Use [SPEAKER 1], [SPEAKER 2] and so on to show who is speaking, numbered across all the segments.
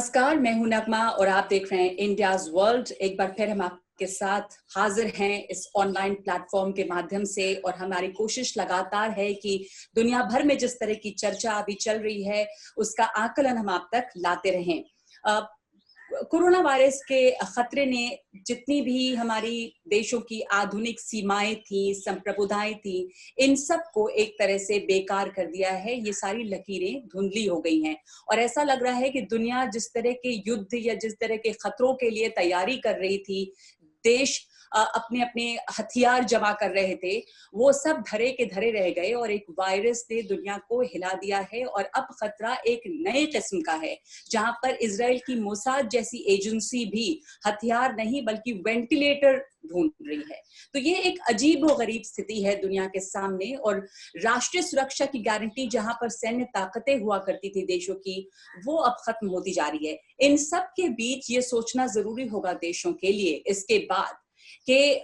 [SPEAKER 1] नमस्कार, मैं हूं नगमा और आप देख रहे हैं इंडियाज वर्ल्ड। एक बार फिर हम आपके साथ हाजिर हैं इस ऑनलाइन प्लेटफॉर्म के माध्यम से और हमारी कोशिश लगातार है कि दुनिया भर में जिस तरह की चर्चा अभी चल रही है उसका आकलन हम आप तक लाते रहें। कोरोना वायरस के खतरे ने जितनी भी हमारी देशों की आधुनिक सीमाएं थी, संप्रभुताएं थी, इन सब को एक तरह से बेकार कर दिया है। ये सारी लकीरें धुंधली हो गई हैं और ऐसा लग रहा है कि दुनिया जिस तरह के युद्ध या जिस तरह के खतरों के लिए तैयारी कर रही थी, देश अपने अपने हथियार जमा कर रहे थे, वो सब धरे के धरे रह गए और एक वायरस ने दुनिया को हिला दिया है। और अब खतरा एक नए किस्म का है, जहां पर इजराइल की मोसाद जैसी एजेंसी भी हथियार नहीं बल्कि वेंटिलेटर ढूंढ रही है। तो ये एक अजीब व गरीब स्थिति है दुनिया के सामने। और राष्ट्रीय सुरक्षा की गारंटी जहां पर सैन्य ताकतें हुआ करती थी देशों की, वो अब खत्म होती जा रही है। इन सब के बीच ये सोचना जरूरी होगा देशों के लिए इसके बाद कि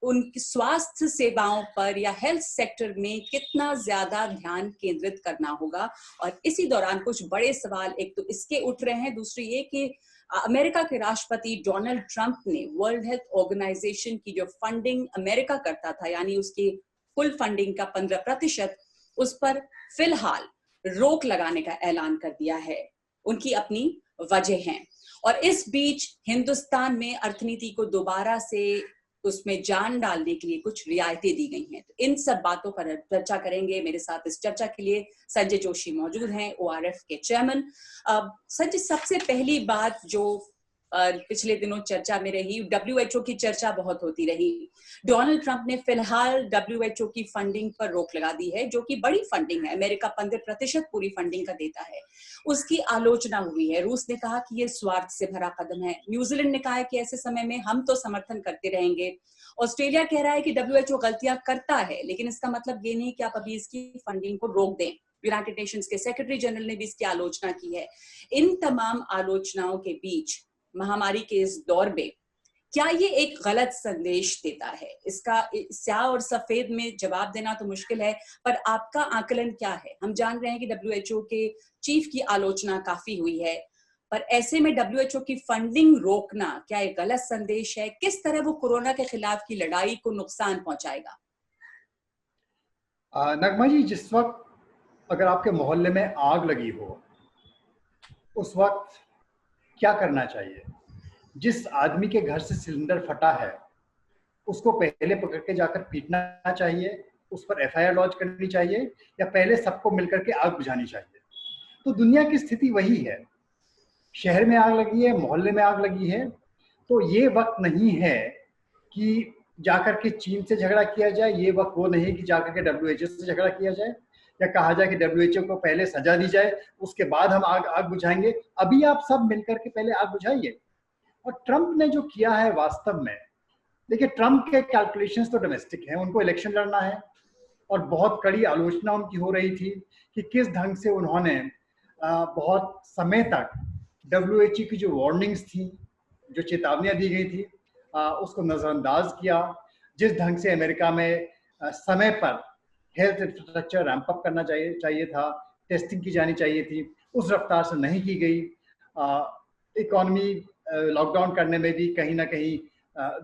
[SPEAKER 1] उनकी स्वास्थ्य सेवाओं पर या हेल्थ सेक्टर में कितना ज्यादा ध्यान केंद्रित करना होगा। और इसी दौरान कुछ बड़े सवाल एक तो इसके उठ रहे हैं, दूसरी ये कि अमेरिका के राष्ट्रपति डोनाल्ड ट्रंप ने वर्ल्ड हेल्थ ऑर्गेनाइजेशन की जो फंडिंग अमेरिका करता था, यानी उसकी कुल फंडिंग का 15%, उस पर फिलहाल रोक लगाने का ऐलान कर दिया है। उनकी अपनी वजह हैं। और इस बीच हिंदुस्तान में अर्थनीति को दोबारा से उसमें जान डालने के लिए कुछ रियायतें दी गई हैं। तो इन सब बातों पर चर्चा करेंगे। मेरे साथ इस चर्चा के लिए संजय जोशी मौजूद हैं, ओआरएफ के चेयरमैन। संजय, सबसे पहली बात जो पिछले दिनों चर्चा में रही, डब्ल्यूएचओ की चर्चा बहुत होती रही। डोनाल्ड ट्रंप ने फिलहाल डब्ल्यूएचओ की फंडिंग पर रोक लगा दी है, जो कि बड़ी फंडिंग है। अमेरिका 15% पूरी फंडिंग का देता है। उसकी आलोचना हुई है। रूस ने कहा कि ये स्वार्थ से भरा कदम है। न्यूजीलैंड ने कहा है कि ऐसे समय में हम तो समर्थन करते रहेंगे। ऑस्ट्रेलिया कह रहा है कि डब्ल्यूएचओ गलतियां करता है, लेकिन इसका मतलब ये नहीं कि आप अभी इसकी फंडिंग को रोक दें। यूनाइटेड नेशंस के सेक्रेटरी जनरल ने भी इसकी आलोचना की है। इन तमाम आलोचनाओं के बीच महामारी के इस दौर में क्या ये एक गलत संदेश देता है? इसका स्याह और सफेद में जवाब देना तो मुश्किल है, पर आपका आकलन क्या है? हम जान रहे हैं कि डब्ल्यूएचओ के चीफ की आलोचना काफी हुई है, पर ऐसे में डब्ल्यूएचओ की फंडिंग रोकना क्या एक गलत संदेश है? किस तरह वो कोरोना के खिलाफ की लड़ाई को नुकसान पहुंचाएगा?
[SPEAKER 2] नगमा जी, जिस वक्त अगर आपके मोहल्ले में आग लगी हो, उस वक्त क्या करना चाहिए? जिस आदमी के घर से सिलेंडर फटा है, उसको पहले पकड़ के जाकर पीटना चाहिए, उस पर एफआईआर लॉन्च करनी चाहिए, या पहले सबको मिलकर के आग बुझानी चाहिए? तो दुनिया की स्थिति वही है। शहर में आग लगी है, मोहल्ले में आग लगी है, तो ये वक्त नहीं है कि जाकर के चीन से झगड़ा किया जाए। ये वक्त वो नहीं कि जाकर के डब्ल्यूएचओ से झगड़ा किया जाए या कहा जाए कि डब्ल्यूएचओ को पहले सजा दी जाए, उसके बाद हम आग बुझाएंगे। अभी आप सब मिलकर के पहले आग बुझाइए। और ट्रंप ने जो किया है, वास्तव में देखिए, ट्रंप के कैलकुलेशंस तो डोमेस्टिक हैं, उनको इलेक्शन लड़ना है। और बहुत कड़ी आलोचना उनकी हो रही थी कि किस ढंग से उन्होंने बहुत समय तक डब्ल्यूएचओ की जो वार्निंग्स थी, जो चेतावनियां दी गई थी, उसको नज़रअंदाज किया। जिस ढंग से अमेरिका में समय पर हेल्थ इंफ्रास्ट्रक्चर रैंप अप करना चाहिए था, टेस्टिंग की जानी चाहिए थी, उस रफ्तार से नहीं की गई। इकोनॉमी लॉकडाउन करने में भी कहीं ना कहीं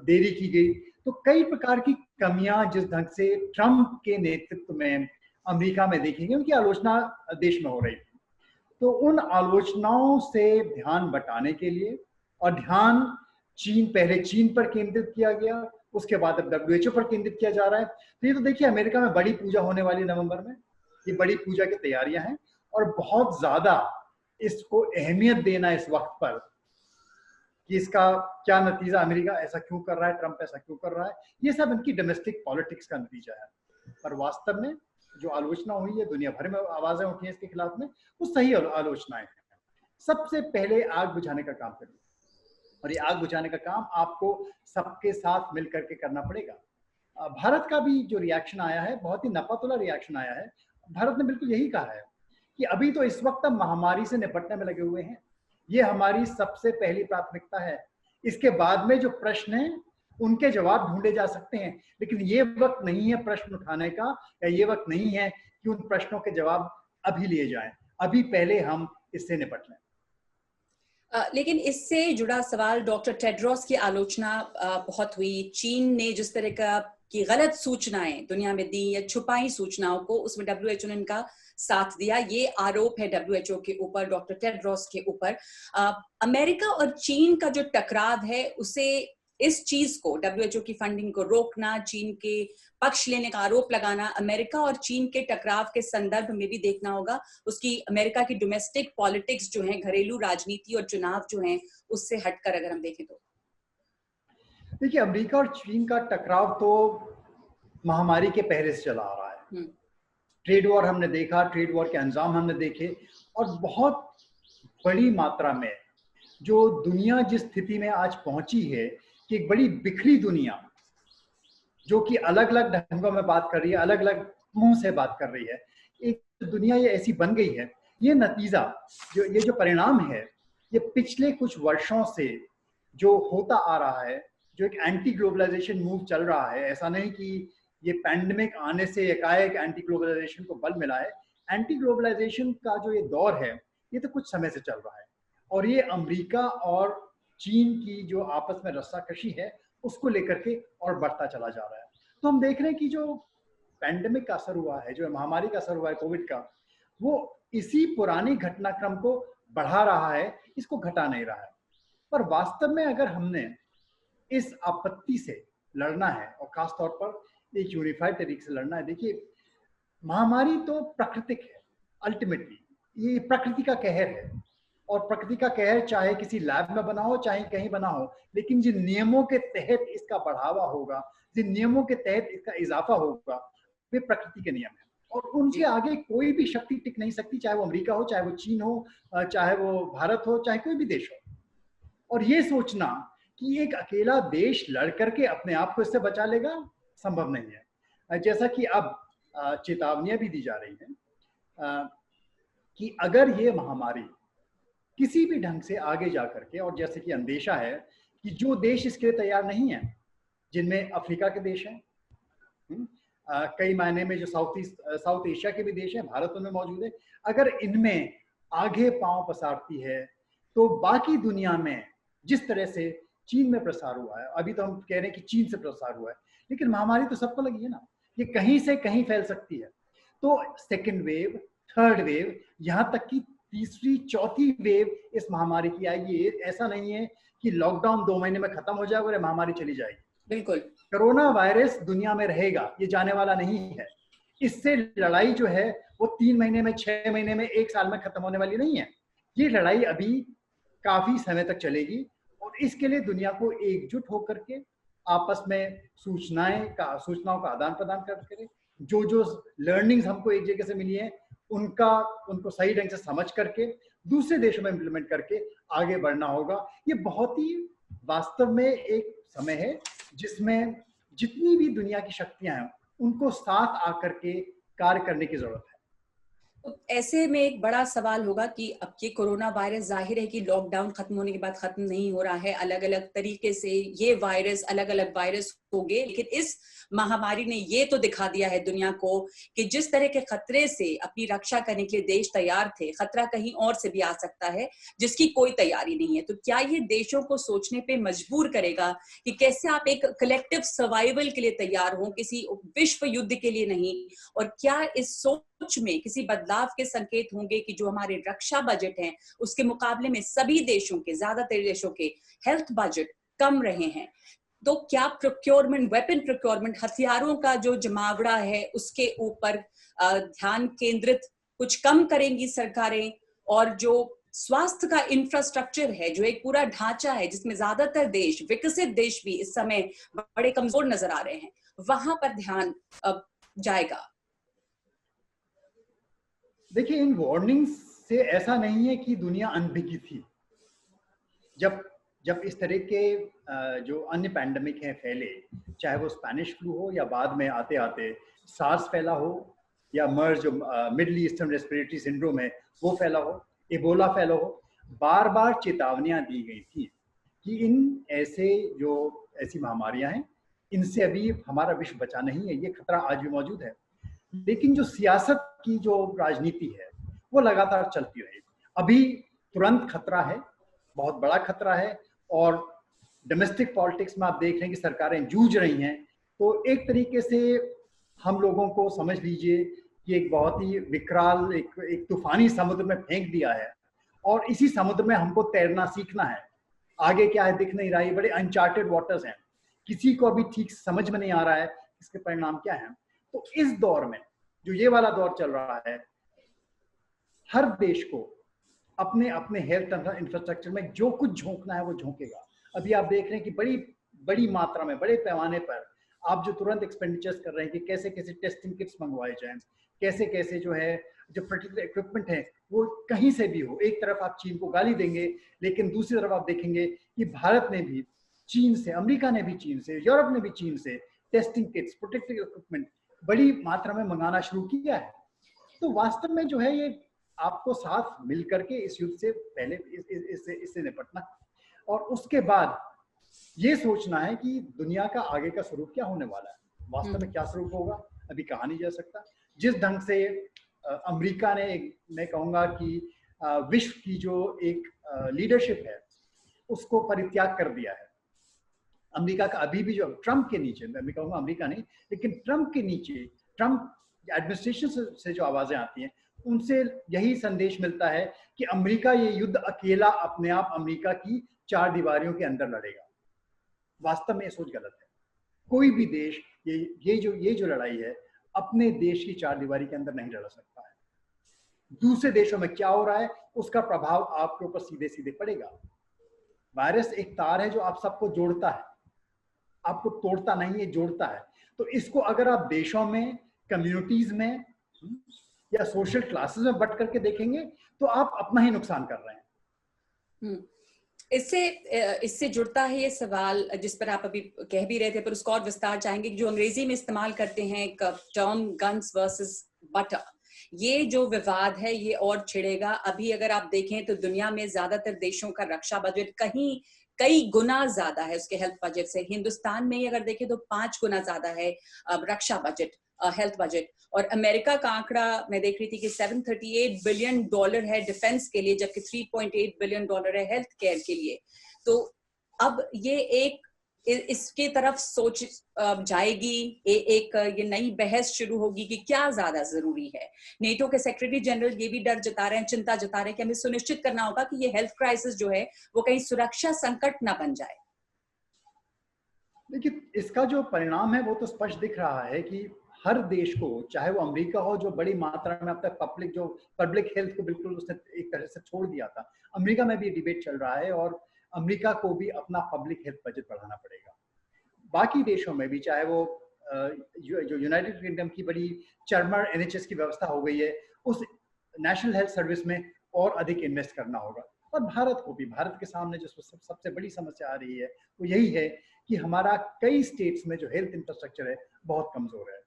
[SPEAKER 2] देरी की गई। तो कई प्रकार की कमियां जिस ढंग से ट्रंप के नेतृत्व में अमेरिका में देखी गई, उनकी आलोचना देश में हो रही थी। तो उन आलोचनाओं से ध्यान बटाने के लिए, और ध्यान पहले चीन पर केंद्रित किया गया, उसके बाद अब डब्ल्यूएचओ पर केंद्रित किया जा रहा है। तो ये तो देखिए, अमेरिका में बड़ी पूजा होने वाली नवंबर में, ये बड़ी पूजा की तैयारियां हैं और बहुत ज्यादा इसको अहमियत देना इस वक्त पर कि इसका क्या नतीजा, अमेरिका ऐसा क्यों कर रहा है, ट्रंप ऐसा क्यों कर रहा है, ये सब इनकी डोमेस्टिक पॉलिटिक्स का नतीजा है। पर वास्तव में जो आलोचना हुई है, दुनिया भर में आवाजें उठी हैं इसके खिलाफ में, वो सही आलोचनाएं हैं। सबसे पहले आग बुझाने का काम करिए, और ये आग बुझाने का काम आपको सबके साथ मिलकर के करना पड़ेगा। भारत का भी जो रिएक्शन आया है, बहुत ही नपातुला रिएक्शन आया है। भारत ने बिल्कुल यही कहा है कि अभी तो इस वक्त हम महामारी से निपटने में लगे हुए हैं, ये हमारी सबसे पहली प्राथमिकता है। इसके बाद में जो प्रश्न हैं उनके जवाब ढूंढे जा सकते हैं, लेकिन ये वक्त नहीं है प्रश्न उठाने का, या ये वक्त नहीं है कि उन प्रश्नों के जवाब अभी लिए जाएं। अभी पहले हम इससे निपट लें।
[SPEAKER 1] लेकिन इससे जुड़ा सवाल, डॉक्टर टेड्रोस की आलोचना बहुत हुई। चीन ने जिस तरह का की गलत सूचनाएं दुनिया में दी या छुपाई सूचनाओं को, उसमें डब्ल्यूएचओ ने इनका साथ दिया। ये आरोप है डब्ल्यूएचओ के ऊपर, डॉक्टर टेड्रोस के ऊपर। अमेरिका और चीन का जो टकराव है, उसे, इस चीज को, डब्ल्यूएचओ की फंडिंग को रोकना, चीन के पक्ष लेने का आरोप लगाना, अमेरिका और चीन के टकराव के संदर्भ में भी देखना होगा। उसकी अमेरिका की डोमेस्टिक पॉलिटिक्स जो है, घरेलू राजनीति और चुनाव जो है, उससे हटकर अगर हम देखें तो
[SPEAKER 2] देखिए, अमेरिका और चीन का टकराव तो महामारी के पहले से चला आ रहा है। ट्रेड वॉर हमने देखा, ट्रेड वॉर के अंजाम हमने देखे, और बहुत बड़ी मात्रा में जो दुनिया जिस स्थिति में आज पहुंची है कि एक बड़ी बिखरी दुनिया जो कि अलग अलग ढंगों में बात कर रही है, अलग अलग मुंह से बात कर रही है, एक दुनिया ये ऐसी बन गई है। ये नतीजा, ये जो परिणाम है, ये पिछले कुछ वर्षों से जो होता आ रहा है, जो एक एंटी ग्लोबलाइजेशन मूव चल रहा है। ऐसा नहीं कि ये पैंडेमिक आने से एकाएक एंटी ग्लोबलाइजेशन को बल मिला है। एंटी ग्लोबलाइजेशन का जो ये दौर है, ये तो कुछ समय से चल रहा है, और ये अमेरिका और चीन की जो आपस में रस्साकशी है, उसको लेकर के और बढ़ता चला जा रहा है। तो हम देख रहे हैं कि जो पैंडेमिक का असर हुआ है, जो महामारी का असर हुआ है कोविड का, वो इसी पुरानी घटनाक्रम को बढ़ा रहा है, इसको घटा नहीं रहा है। पर वास्तव में अगर हमने इस आपत्ति से लड़ना है, और खास तौर पर एक यूनिफाइड तरीके से लड़ना है, देखिए, महामारी तो प्राकृतिक है। अल्टीमेटली ये प्रकृति का कहर है, और प्रकृति का कहर चाहे किसी लैब में बना हो, चाहे कहीं बना हो, लेकिन जिन नियमों के तहत इसका बढ़ावा होगा, जिन नियमों के तहत इसका इजाफा होगा, वे प्रकृति के नियम हैं, और उनके आगे कोई भी शक्ति टिक नहीं सकती, चाहे वो अमेरिका हो, चाहे वो चीन हो, चाहे वो भारत हो, चाहे कोई भी देश हो। और ये सोचना कि एक अकेला देश लड़ करके अपने आप को इससे बचा लेगा, संभव नहीं है। जैसा कि अब चेतावनियां भी दी जा रही हैं कि अगर ये महामारी किसी भी ढंग से आगे जा करके, और जैसे कि अंदेशा है कि जो देश इसके लिए तैयार नहीं है, जिनमें अफ्रीका के देश हैं, कई मायने में जो साउथ एशिया के भी देश हैं, भारत उनमें मौजूद है, अगर इनमें आगे पांव पसारती है, तो बाकी दुनिया में जिस तरह से चीन में प्रसार हुआ है, अभी तो हम कह रहे हैं कि चीन से प्रसार हुआ है, लेकिन महामारी तो सबको लगी है ना, ये कहीं से कहीं फैल सकती है। तो सेकेंड वेव, थर्ड वेव, यहाँ तक कि तीसरी चौथी वेव इस महामारी की आएगी। ऐसा नहीं है कि लॉकडाउन 2 महीने में खत्म हो जाएगा और महामारी चली जाएगी।
[SPEAKER 1] बिल्कुल,
[SPEAKER 2] कोरोना वायरस दुनिया में रहेगा, ये जाने वाला नहीं है। इससे लड़ाई जो है वो 3 महीने में, 6 महीने में, 1 साल में खत्म होने वाली नहीं है। ये लड़ाई अभी काफी समय तक चलेगी, और इसके लिए दुनिया को एकजुट होकर के आपस में सूचनाओं का आदान प्रदान करके, जो लर्निंग्स हमको एक जगह से मिली है, उनको सही ढंग से समझ करके दूसरे देशों में इम्प्लीमेंट करके आगे बढ़ना होगा। ये बहुत ही वास्तव में एक समय है जिसमें जितनी भी दुनिया की शक्तियां हैं, उनको साथ आकर के कार्य करने की जरूरत है।
[SPEAKER 1] तो ऐसे में एक बड़ा सवाल होगा कि अब ये कोरोना वायरस, जाहिर है कि लॉकडाउन खत्म होने के बाद खत्म नहीं हो रहा है, अलग अलग तरीके से ये वायरस, अलग अलग वायरस होंगे, लेकिन इस महामारी ने ये तो दिखा दिया है दुनिया को कि जिस तरह के खतरे से अपनी रक्षा करने के लिए देश तैयार थे, खतरा कहीं और से भी आ सकता है जिसकी कोई तैयारी नहीं है। तो क्या ये देशों को सोचने पे मजबूर करेगा कि कैसे आप एक कलेक्टिव सर्वाइवल के लिए तैयार हो, किसी विश्व युद्ध के लिए नहीं? और क्या इस सोच में किसी बदलाव के संकेत होंगे कि जो हमारे रक्षा बजट हैं, उसके मुकाबले में सभी देशों के, ज्यादातर देशों के हेल्थ बजट कम रहे हैं? तो क्या प्रोक्योरमेंट, वेपन प्रोक्योरमेंट, हथियारों का जो जमावड़ा है, उसके ऊपर ध्यान केंद्रित कुछ कम करेंगी सरकारें? और जो स्वास्थ्य का इंफ्रास्ट्रक्चर है, जो एक पूरा ढांचा है जिसमें ज्यादातर देश, विकसित देश भी इस समय बड़े कमजोर नजर आ रहे हैं, वहां पर ध्यान जाएगा?
[SPEAKER 2] देखिए, इन वार्निंग्स से ऐसा नहीं है कि दुनिया अनभिज्ञ थी। जब इस तरह के जो अन्य पैंडेमिक हैं फैले, चाहे वो स्पेनिश फ्लू हो, या बाद में आते आते सार्स फैला हो, या मर्ज जो मिडल ईस्टर्न रेस्पिरेटरी सिंड्रोम है वो फैला हो, एबोला फैला हो, बार बार चेतावनियां दी गई थी कि ऐसी महामारियां हैं, इनसे अभी हमारा विश्व बचा नहीं है, ये खतरा आज भी मौजूद है। लेकिन जो सियासत की जो राजनीति है वो लगातार चलती रहेगी। अभी तुरंत खतरा है, बहुत बड़ा खतरा है। और डोमेस्टिक पॉलिटिक्स में आप देख रहे हैं कि सरकारें जूझ रही हैं, तो एक तरीके से हम लोगों को समझ लीजिए कि एक बहुत ही विकराल एक तूफानी समुद्र में फेंक दिया है, और इसी समुद्र में हमको तैरना सीखना है। आगे क्या है दिख नहीं रहा है, बड़े अनचार्टेड वाटर्स हैं, किसी को अभी ठीक समझ में नहीं आ रहा है इसके परिणाम क्या है। तो इस दौर में जो ये वाला दौर चल रहा है, हर देश को अपने अपने हेल्थ इंफ्रास्ट्रक्चर में जो कुछ झोंकना है वो झोंकेगा। अभी आप देख रहे हैं कि बड़ी बड़ी मात्रा में, बड़े पैमाने पर आप जो तुरंत एक्सपेंडिचर्स कर रहे हैं कि कैसे कैसे टेस्टिंग किट्स मंगवाए जाएं, कैसे कैसे जो है जो पर्टिकुलर इक्विपमेंट है वो कहीं से भी हो। एक तरफ आप चीन को गाली देंगे, लेकिन दूसरी तरफ आप देखेंगे कि भारत ने भी चीन से, अमेरिका ने भी चीन से, यूरोप ने भी चीन से टेस्टिंग किट्स, प्रोटेक्टिव इक्विपमेंट बड़ी मात्रा में मंगाना शुरू किया है। तो वास्तव में जो है ये आपको साथ मिल करके इस युद्ध से पहले इससे निपटना, और उसके बाद ये सोचना है कि दुनिया का आगे का स्वरूप क्या होने वाला है। वास्तव में क्या स्वरूप होगा अभी कहा नहीं जा सकता। जिस ढंग से अमेरिका ने, मैं कहूँगा कि विश्व की जो एक लीडरशिप है उसको परित्याग कर दिया है। अमेरिका का अभी भी जो ट्रंप के नीचे, मैं कहूँगा अमेरिका नहीं, लेकिन ट्रंप के नीचे, ट्रंप एडमिनिस्ट्रेशन से जो आवाजें आती हैं उनसे यही संदेश मिलता है कि अमेरिका ये युद्ध अकेला अपने आप अमेरिका की चार दीवारियों के अंदर लड़ेगा। वास्तव में ये सोच गलत है। कोई भी देश ये जो लड़ाई है अपने देश की चार दीवारी के अंदर नहीं लड़ सकता है। दूसरे देशों में क्या हो रहा है उसका प्रभाव आपके ऊपर सीधे सीधे पड़ेगा। वायरस एक तार है जो आप सबको जोड़ता है, आपको तोड़ता नहीं है, जोड़ता है। तो इसको अगर आप देशों में, कम्युनिटीज में या सोशल क्लासेस में बट करके देखेंगे तो आप अपना ही नुकसान कर रहे हैं।
[SPEAKER 1] इससे जुड़ता है ये सवाल जिस पर आप अभी कह भी रहे थे, पर उसको और विस्तार चाहेंगे, जो अंग्रेजी में इस्तेमाल करते हैं एक टर्म गन्स वर्सेस बटर। ये जो विवाद है ये और छिड़ेगा। अभी अगर आप देखें तो दुनिया में ज्यादातर देशों का रक्षा बजट कई गुना ज्यादा है उसके हेल्थ बजट से। हिंदुस्तान में ही अगर देखें तो 5 गुना ज्यादा है रक्षा बजट, हेल्थ बजट। और अमेरिका का आंकड़ा मैं देख रही थी कि $738 बिलियन है डिफेंस के लिए, जबकि $3.8 बिलियन है हेल्थ केयर के लिए। तो अब ये इसके तरफ सोच जाएगी, ये नई बहस शुरू होगी कि क्या ज्यादा जरूरी है। नेटो के सेक्रेटरी जनरल ये भी डर जता रहे हैं, चिंता जता रहे हैं कि हमें सुनिश्चित करना होगा कि ये हेल्थ क्राइसिस जो है वो कहीं सुरक्षा संकट ना बन जाए।
[SPEAKER 2] देखिए, इसका जो परिणाम है वो तो स्पष्ट दिख रहा है कि हर देश को, चाहे वो अमेरिका हो जो बड़ी मात्रा में अब तक पब्लिक हेल्थ को बिल्कुल उसने एक तरह से छोड़ दिया था, अमेरिका में भी डिबेट चल रहा है और अमेरिका को भी अपना पब्लिक हेल्थ बजट बढ़ाना पड़ेगा। बाकी देशों में भी, चाहे वो जो यूनाइटेड किंगडम की बड़ी चरमर एनएचएस की व्यवस्था हो गई है, उस नेशनल हेल्थ सर्विस में और अधिक इन्वेस्ट करना होगा। और भारत को भी, भारत के सामने जो सबसे बड़ी समस्या आ रही है वो यही है कि हमारा कई स्टेट्स में जो हेल्थ इंफ्रास्ट्रक्चर है बहुत कमजोर है,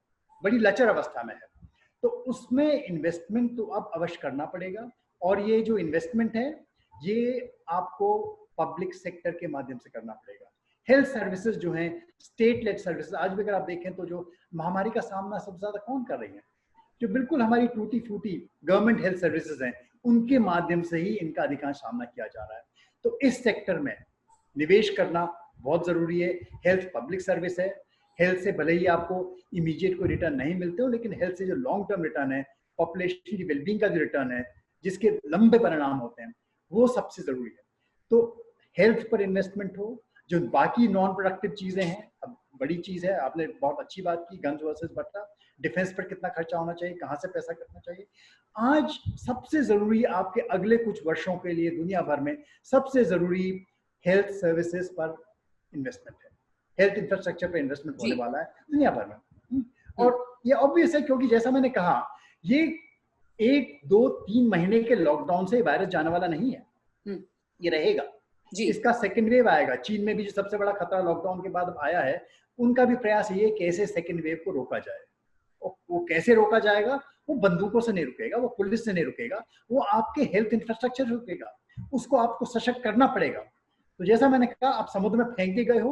[SPEAKER 2] बड़ी लचर अवस्था में है। तो उसमें इन्वेस्टमेंट तो अब अवश्य करना पड़ेगा, और ये जो इन्वेस्टमेंट है ये आपको पब्लिक सेक्टर के माध्यम से करना पड़ेगा। हेल्थ सर्विसेज जो हैं, स्टेट लेड सर्विसेज, आज भी अगर आप देखें तो जो महामारी का सामना सबसे ज्यादा कौन कर रही है, जो बिल्कुल हमारी टूटी फूटी गवर्नमेंट हेल्थ सर्विसेज हैं, उनके माध्यम से ही इनका अधिकांश सामना किया जा रहा है। तो इस सेक्टर में निवेश करना बहुत जरूरी है। हेल्थ पब्लिक सर्विस है, हेल्थ से भले ही आपको इमीडिएट कोई रिटर्न नहीं मिलते हो, लेकिन हेल्थ से जो लॉन्ग टर्म रिटर्न है, पॉपुलेशन की वेलबींग का जो रिटर्न है, जिसके लंबे परिणाम होते हैं, वो सबसे जरूरी है। तो हेल्थ पर इन्वेस्टमेंट हो। जो बाकी नॉन प्रोडक्टिव चीजें हैं, अब बड़ी चीज है, आपने बहुत अच्छी बात की, गन्स वर्सेस बट्टा, डिफेंस पर कितना खर्चा होना चाहिए, कहाँ से पैसा करना चाहिए। आज सबसे जरूरी आपके अगले कुछ वर्षों के लिए दुनिया भर में सबसे जरूरी हेल्थ सर्विसेज पर इन्वेस्टमेंट है, हेल्थ इंफ्रास्ट्रक्चर पर इन्वेस्टमेंट होने वाला है दुनिया भर में। और ये ऑब्वियस है क्योंकि जैसा मैंने कहा, ये 1, 2, 3 महीने के लॉकडाउन से वायरस जाने वाला नहीं है, ये रहेगा जी। इसका सेकेंड वेव आएगा। चीन में भी जो सबसे बड़ा खतरा लॉकडाउन के बाद आया है, उनका भी प्रयास ये कैसे सेकेंड वेव को रोका जाए। वो कैसे रोका जाएगा, वो बंदूकों से नहीं रुकेगा, वो पुलिस से नहीं रुकेगा, वो आपके हेल्थ इंफ्रास्ट्रक्चर से रुकेगा। उसको आपको सशक्त करना पड़ेगा। तो जैसा मैंने कहा, आप समुद्र में फेंक दिए गए हो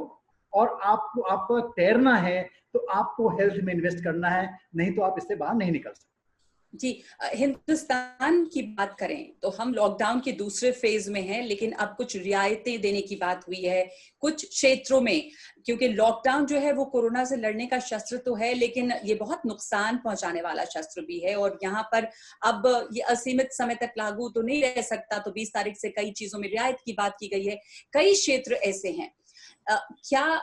[SPEAKER 2] और आपको तैरना है, तो आपको हेल्थ में इन्वेस्ट करना है, नहीं तो आप इससे बाहर नहीं निकल सकते।
[SPEAKER 1] जी, हिंदुस्तान की बात करें तो हम लॉकडाउन के दूसरे फेज में हैं, लेकिन अब कुछ रियायतें देने की बात हुई है कुछ क्षेत्रों में, क्योंकि लॉकडाउन जो है वो कोरोना से लड़ने का शस्त्र तो है, लेकिन ये बहुत नुकसान पहुंचाने वाला शस्त्र भी है। और यहाँ पर अब ये असीमित समय तक लागू तो नहीं रह सकता, तो 20 तारीख से कई चीजों में रियायत की बात की गई है। कई क्षेत्र ऐसे हैं, क्या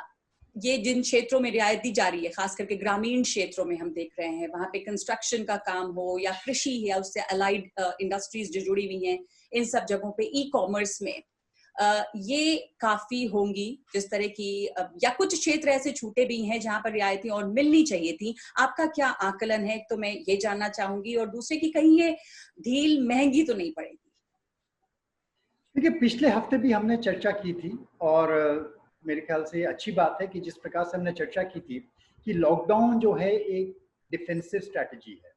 [SPEAKER 1] ये जिन क्षेत्रों में रियायत दी जा रही है, खास करके ग्रामीण क्षेत्रों में हम देख रहे हैं, वहां पे कंस्ट्रक्शन का काम हो या कृषि या उससे अलाइड इंडस्ट्रीज जो जुड़ी हुई हैं, इन सब जगहों पे ई कॉमर्स में ये काफी होंगी जिस तरह की, या कुछ क्षेत्र ऐसे छूटे भी हैं जहां पर रियायतें और मिलनी चाहिए थी। आपका क्या आकलन है, तो मैं ये जानना चाहूंगी। और दूसरे की कहीं ये ढील महंगी तो नहीं पड़ेगी?
[SPEAKER 2] देखिए, पिछले हफ्ते भी हमने चर्चा की थी और मेरे ख्याल से अच्छी बात है कि जिस प्रकार से हमने चर्चा की थी कि लॉकडाउन जो है एक डिफेंसिव स्ट्रैटेजी है।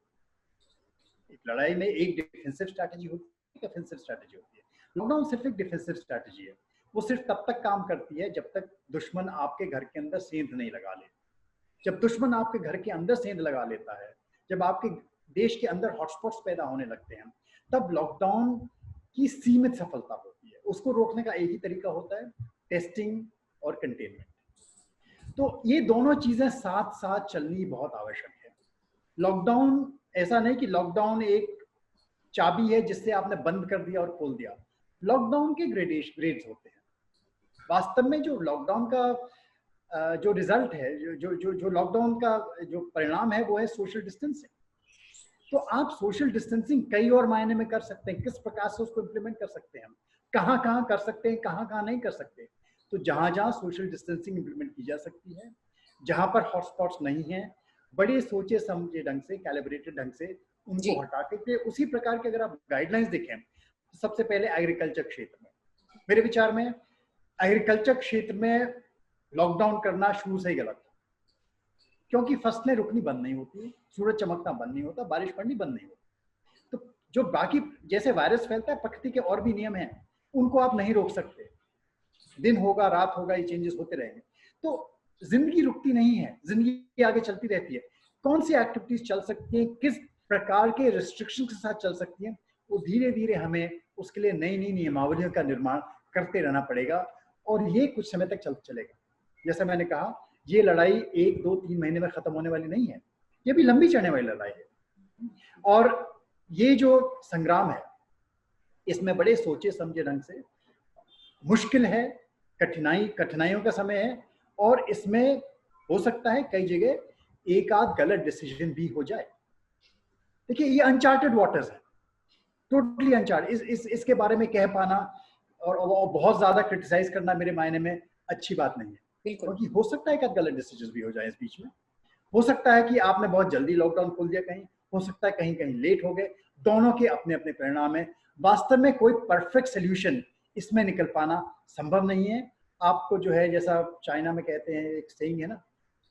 [SPEAKER 2] एक लड़ाई में एक डिफेंसिव स्ट्रैटेजी होती है, एक ऑफेंसिव स्ट्रैटेजी होती है। लॉकडाउन सिर्फ एक डिफेंसिव स्ट्रैटेजी है। वो सिर्फ तब तक काम करती है जब तक दुश्मन आपके घर के अंदर सेंध नहीं लगा ले। जब दुश्मन आपके घर के अंदर सेंध लगा लेता है, जब आपके देश के अंदर हॉटस्पॉट्स पैदा होने लगते हैं, तब लॉकडाउन की सीमित सफलता होती है। उसको रोकने का एक ही तरीका होता है, टेस्टिंग और कंटेनमेंट। तो ये दोनों चीजें साथ साथ चलनी बहुत आवश्यक है। लॉकडाउन ऐसा नहीं कि लॉकडाउन एक चाबी है जिससे आपने बंद कर दिया और खोल दिया। लॉकडाउन के ग्रेड्स होते हैं। वास्तव में जो लॉकडाउन का जो रिजल्ट है, जो जो जो लॉकडाउन का जो परिणाम है, वो है सोशल डिस्टेंसिंग। तो आप सोशल डिस्टेंसिंग कई और मायने में कर सकते हैं। किस प्रकार से उसको इम्प्लीमेंट कर सकते हैं, हम कहाँ कहाँ कर सकते हैं, कहाँ कहाँ नहीं कर सकते। तो जहाँ जहाँ सोशल डिस्टेंसिंग इम्प्लीमेंट की जा सकती है, जहाँ पर हॉटस्पॉट्स नहीं है, बड़े सोचे समझे ढंग से, कैलिब्रेटेड ढंग से उनको हटा के, उसी प्रकार के अगर आप गाइडलाइंस देखें, तो सबसे पहले एग्रीकल्चर क्षेत्र में, मेरे विचार में एग्रीकल्चर क्षेत्र में लॉकडाउन करना शुरू से ही गलत था। क्योंकि फसलें रुकनी बंद नहीं होती, सूरज चमकना बंद नहीं होता, बारिश पड़नी बंद नहीं होती। तो जो बाकी जैसे वायरस फैलता है, प्रकृति के और भी नियम हैं, उनको आप नहीं रोक सकते। दिन होगा, रात होगा, ये चेंजेस होते रहेंगे। तो जिंदगी रुकती नहीं है, जिंदगी आगे चलती रहती है। कौन सी एक्टिविटीज चल सकती हैं, किस प्रकार के रिस्ट्रिक्शन के साथ चल सकती हैं, वो धीरे धीरे हमें उसके लिए नई नई नियमावलियों का निर्माण करते रहना पड़ेगा। और ये कुछ समय तक चलेगा। जैसे मैंने कहा, ये लड़ाई 1, 2, 3 महीने में खत्म होने वाली नहीं है, ये भी लंबी चलने वाली लड़ाई है। और ये जो संग्राम है, इसमें बड़े सोचे समझे ढंग से, मुश्किल है, कठिनाइयों का समय है, और इसमें हो सकता है कई जगह एक आध गलत डिसीजन भी हो जाए। देखिए, ये अनचार्टेड वाटर्स है, टोटली अनचार्टेड। इसके बारे में कह पाना और बहुत ज्यादा क्रिटिसाइज करना मेरे मायने में अच्छी बात नहीं है, क्योंकि हो सकता है कि गलत डिसीजन भी हो जाए इस बीच में। हो सकता है कि आपने बहुत जल्दी लॉकडाउन खोल दिया, कहीं हो सकता है कहीं कहीं लेट हो गए। दोनों के अपने अपने परिणाम है। वास्तव में कोई परफेक्ट सोल्यूशन इसमें निकल पाना संभव नहीं है। आपको जो है, जैसा चाइना में कहते हैं, एक सेइंग है ना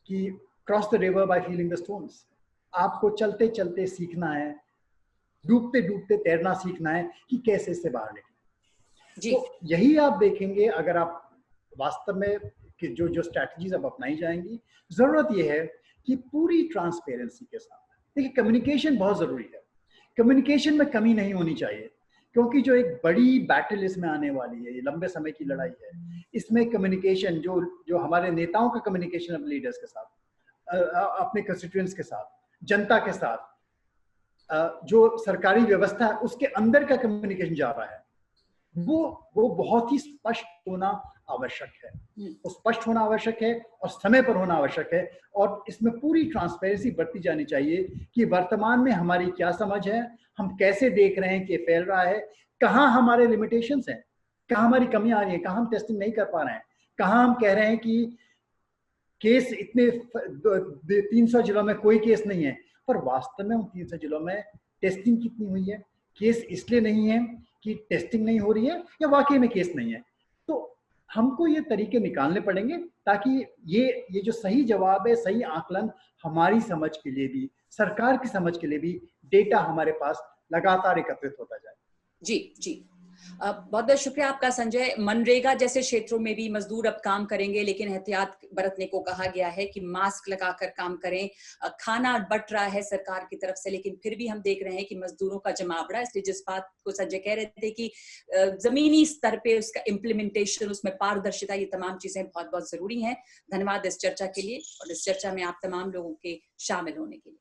[SPEAKER 2] कि cross the river by feeling the stones. आपको चलते चलते सीखना है, डूबते डूबते तैरना सीखना है कि कैसे इससे बाहर निकले। तो यही आप देखेंगे, अगर आप वास्तव में कि जो स्ट्रैटेजीज अब अपनाई जाएंगी, जरूरत यह है कि पूरी ट्रांसपेरेंसी के साथ, देखिए कम्युनिकेशन बहुत जरूरी है। कम्युनिकेशन में कमी नहीं होनी चाहिए, क्योंकि जो एक बड़ी बैटल इसमें आने वाली है, ये लंबे समय की लड़ाई है, इसमें कम्युनिकेशन, जो हमारे नेताओं का कम्युनिकेशन अपने लीडर्स के साथ, अपने कंस्टिट्यूएंट्स के साथ, जनता के साथ, जो सरकारी व्यवस्था है उसके अंदर का कम्युनिकेशन जा रहा है, वो बहुत ही स्पष्ट होना आवश्यक है। वो स्पष्ट होना आवश्यक है और समय पर होना आवश्यक है। और इसमें पूरी ट्रांसपेरेंसी बरती जानी चाहिए कि वर्तमान में हमारी क्या समझ है, हम कैसे देख रहे हैं कि ये फैल रहा है, कहाँ हमारे लिमिटेशंस हैं, कहाँ हमारी कमी आ रही है, कहाँ हम टेस्टिंग नहीं कर पा रहे हैं, कहाँ हम कह रहे हैं कि केस इतने 300 जिलों में कोई केस नहीं है, पर वास्तव में उन 300 जिलों में टेस्टिंग कितनी हुई है, केस इसलिए नहीं है कि टेस्टिंग नहीं हो रही है या वाकई में केस नहीं है। तो हमको ये तरीके निकालने पड़ेंगे ताकि ये जो सही जवाब है, सही आकलन हमारी समझ के लिए भी, सरकार की समझ के लिए भी, डेटा हमारे पास लगातार एकत्रित होता जाए।
[SPEAKER 1] जी जी। बहुत बहुत शुक्रिया आपका संजय। मनरेगा जैसे क्षेत्रों में भी मजदूर अब काम करेंगे, लेकिन एहतियात बरतने को कहा गया है कि मास्क लगाकर काम करें। खाना बंट रहा है सरकार की तरफ से, लेकिन फिर भी हम देख रहे हैं कि मजदूरों का जमावड़ा। इसलिए जिस बात को संजय कह रहे थे कि जमीनी स्तर पे उसका इम्प्लीमेंटेशन, उसमें पारदर्शिता, ये तमाम चीजें बहुत बहुत जरूरी हैं। धन्यवाद इस चर्चा के लिए और इस चर्चा में आप तमाम लोगों के शामिल होने के लिए।